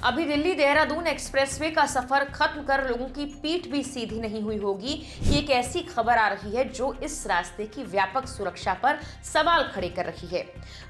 अभी दिल्ली देहरादून एक्सप्रेसवे का सफर खत्म कर लोगों की पीठ भी सीधी नहीं हुई होगी कि एक ऐसी खबर आ रही है जो इस रास्ते की व्यापक सुरक्षा पर सवाल खड़े कर रही है।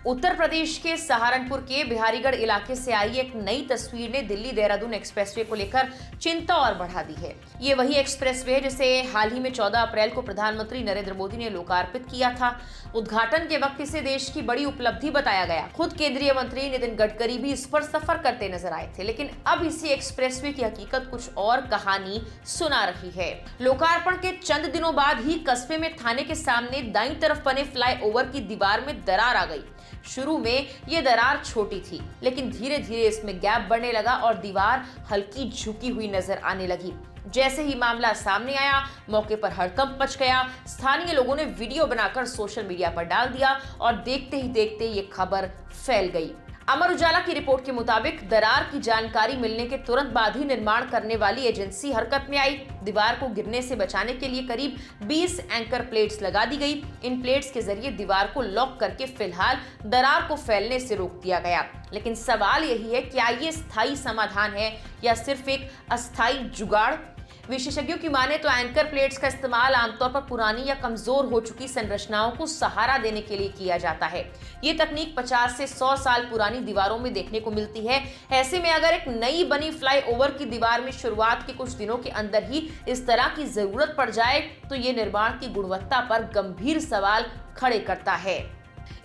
उत्तर प्रदेश के सहारनपुर के बिहारीगढ़ इलाके से आई एक नई तस्वीर ने दिल्ली देहरादून एक्सप्रेसवे को लेकर चिंता और बढ़ा दी है। ये वही एक्सप्रेसवे है जिसे हाल ही में 14 अप्रैल को प्रधानमंत्री नरेंद्र मोदी ने लोकार्पित किया था। उद्घाटन के वक्त इसे देश की बड़ी उपलब्धि बताया गया। खुद केंद्रीय मंत्री नितिन गडकरी भी इस पर सफर करते नजर आए थे, लेकिन अब इसी एक्सप्रेसवे की हकीकत कुछ और कहानी सुना रही है। लोकार्पण के चंद दिनों बाद ही कस्बे में थाने के सामने दाईं तरफ बने फ्लाईओवर की दीवार में दरार आ गई। शुरू में ये दरार छोटी थी, लेकिन धीरे धीरे इसमें गैप बढ़ने लगा और दीवार हल्की झुकी हुई नजर आने लगी। जैसे ही मामला सामने आया, मौके पर हड़कंप मच गया। स्थानीय लोगों ने वीडियो बनाकर सोशल मीडिया पर डाल दिया और देखते ही देखते ये खबर फैल गई। अमर उजाला की रिपोर्ट के मुताबिक दरार की जानकारी मिलने के तुरंत बाद ही निर्माण करने वाली एजेंसी हरकत में आई। दीवार को गिरने से बचाने के लिए करीब 20 एंकर प्लेट्स लगा दी गई। इन प्लेट्स के जरिए दीवार को लॉक करके फिलहाल दरार को फैलने से रोक दिया गया। लेकिन सवाल यही है, क्या ये स्थायी समाधान है या सिर्फ एक अस्थायी जुगाड़? विशेषज्ञों की माने तो एंकर प्लेट्स का इस्तेमाल आमतौर पर पुरानी या कमजोर हो चुकी संरचनाओं को सहारा देने के लिए किया जाता है। ये तकनीक 50 से 100 साल पुरानी दीवारों में देखने को मिलती है। ऐसे में अगर एक नई बनी फ्लाईओवर की दीवार में शुरुआत के कुछ दिनों के अंदर ही इस तरह की जरूरत पड़ जाए तो ये निर्माण की गुणवत्ता पर गंभीर सवाल खड़े करता है।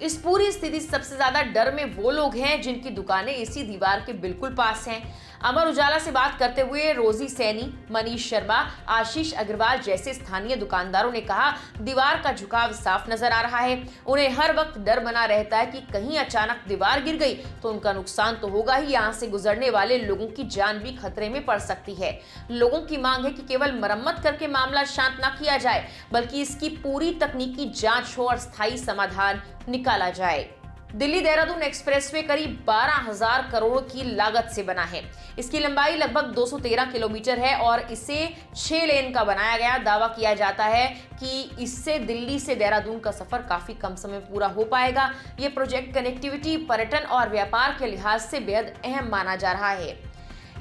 इस पूरी स्थिति से सबसे ज्यादा डर में वो लोग हैं जिनकी दुकानें इसी दीवार के बिल्कुल पास हैं। अमर उजाला से बात करते हुए रोजी सैनी, मनीष शर्मा, आशीष अग्रवाल जैसे स्थानीय दुकानदारों ने कहा, दीवार का झुकाव साफ नजर आ रहा है। उन्हें हर वक्त डर बना रहता है कि कहीं अचानक दीवार गिर गई तो उनका नुकसान तो होगा ही, यहाँ से गुजरने वाले लोगों की जान भी खतरे में पड़ सकती है। लोगों की मांग है कि केवल मरम्मत करके मामला शांत न किया जाए, बल्कि इसकी पूरी तकनीकी जांच हो और स्थायी समाधान निकाला जाए। दिल्ली देहरादून एक्सप्रेसवे करीब 12,000 करोड़ की लागत से बना है। इसकी लंबाई लगभग 213 किलोमीटर है और इसे 6 लेन का बनाया गया। दावा किया जाता है कि इससे दिल्ली से देहरादून का सफर काफी कम समय में पूरा हो पाएगा। ये प्रोजेक्ट कनेक्टिविटी, पर्यटन और व्यापार के लिहाज से बेहद अहम माना जा रहा है।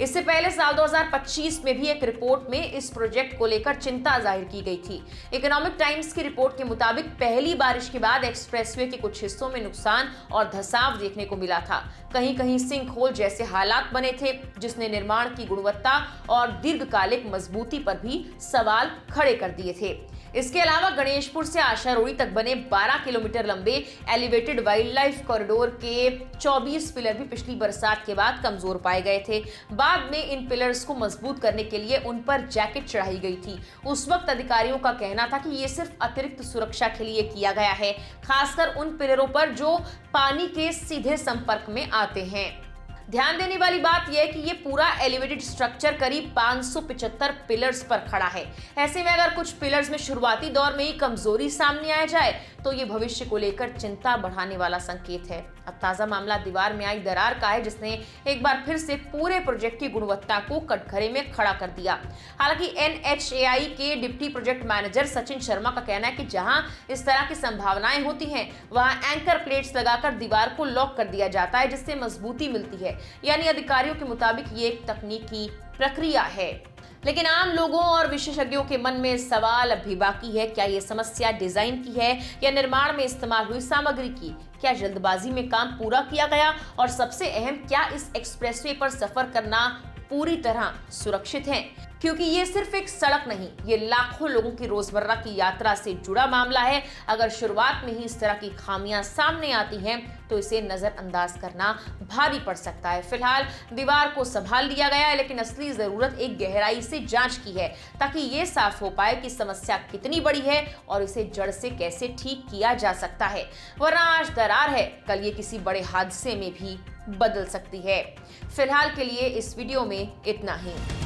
इससे पहले साल 2025 में भी एक रिपोर्ट में इस प्रोजेक्ट को लेकर चिंता जाहिर की गई थी। इकोनॉमिक टाइम्स की रिपोर्ट के मुताबिक पहली बारिश के बाद एक्सप्रेसवे के कुछ हिस्सों में नुकसान और धंसाव देखने को मिला था। कहीं कहीं सिंक होल जैसे हालात बने थे, जिसने निर्माण की गुणवत्ता और दीर्घकालिक मजबूती पर भी सवाल खड़े कर दिए थे। इसके अलावा गणेशपुर से आशारोड़ी तक बने 12 किलोमीटर लंबे एलिवेटेड वाइल्ड लाइफ कॉरिडोर के 24 पिलर भी पिछली बरसात के बाद कमजोर पाए गए थे। बाद में इन पिलर्स को मजबूत करने के लिए उन पर जैकेट चढ़ाई गई थी। उस वक्त अधिकारियों का कहना था कि ये सिर्फ अतिरिक्त सुरक्षा के लिए किया गया है, खासकर उन पिलरों पर जो पानी के सीधे संपर्क में आते हैं। ध्यान देने वाली बात यह है कि ये पूरा एलिवेटेड स्ट्रक्चर करीब 575 पिलर्स पर खड़ा है। ऐसे में अगर कुछ पिलर्स में शुरुआती दौर में ही कमजोरी सामने आ जाए तो ये भविष्य को लेकर चिंता बढ़ाने वाला संकेत है। अब ताजा मामला दीवार में आई दरार का है, जिसने एक बार फिर से पूरे प्रोजेक्ट की गुणवत्ता को कटघरे में खड़ा कर दिया। हालांकि NHAI के deputy project manager Sachin Sharma का कहना है कि जहां इस तरह की संभावनाएं होती हैं, वहां एंकर प्लेट्स लगाकर दीवार को लॉक कर दिया जाता है, जिससे मजबूती मिलती है। यानी अधिकारियों के मुताबिक ये एक तकनीकी प्रक्रिया है। लेकिन आम लोगों और विशेषज्ञों के मन में सवाल अब भी बाकी है, क्या ये समस्या डिजाइन की है या निर्माण में इस्तेमाल हुई सामग्री की? क्या जल्दबाजी में काम पूरा किया गया? और सबसे अहम, क्या इस एक्सप्रेसवे पर सफर करना पूरी तरह सुरक्षित है? क्योंकि ये सिर्फ एक सड़क नहीं, ये लाखों लोगों की रोजमर्रा की यात्रा से जुड़ा मामला है। अगर शुरुआत में ही इस तरह की खामियां सामने आती हैं तो इसे नजरअंदाज करना भारी पड़ सकता है। फिलहाल दीवार को संभाल लिया गया है, लेकिन असली जरूरत एक गहराई से जांच की है, ताकि ये साफ हो पाए कि समस्या कितनी बड़ी है और इसे जड़ से कैसे ठीक किया जा सकता है। वरना आज दरार है, कल ये किसी बड़े हादसे में भी बदल सकती है। फिलहाल के लिए इस वीडियो में इतना ही।